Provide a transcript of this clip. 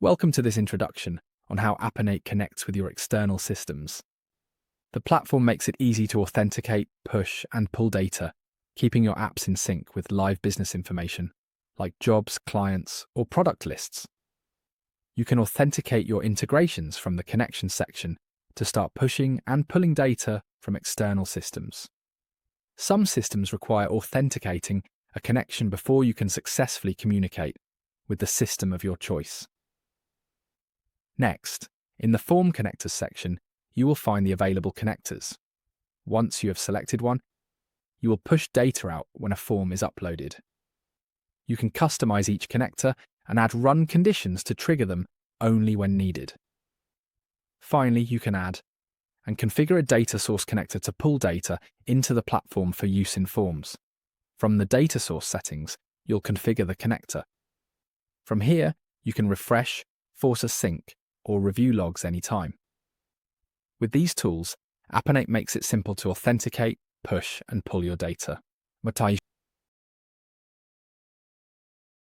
Welcome to this introduction on how Appenate connects with your external systems. The platform makes it easy to authenticate, push, and pull data, keeping your apps in sync with live business information, like jobs, clients, or product lists. You can authenticate your integrations from the Connections section to start pushing and pulling data from external systems. Some systems require authenticating a connection before you can successfully communicate with the system of your choice. Next, in the Form Connectors section, you will find the available connectors. Once you have selected one, you will push data out when a form is uploaded. You can customize each connector and add run conditions to trigger them only when needed. Finally, you can add and configure a data source connector to pull data into the platform for use in forms. From the data source settings, you'll configure the connector. From here, you can refresh, force a sync, or review logs anytime. With these tools, Appenate makes it simple to authenticate, push, and pull your data.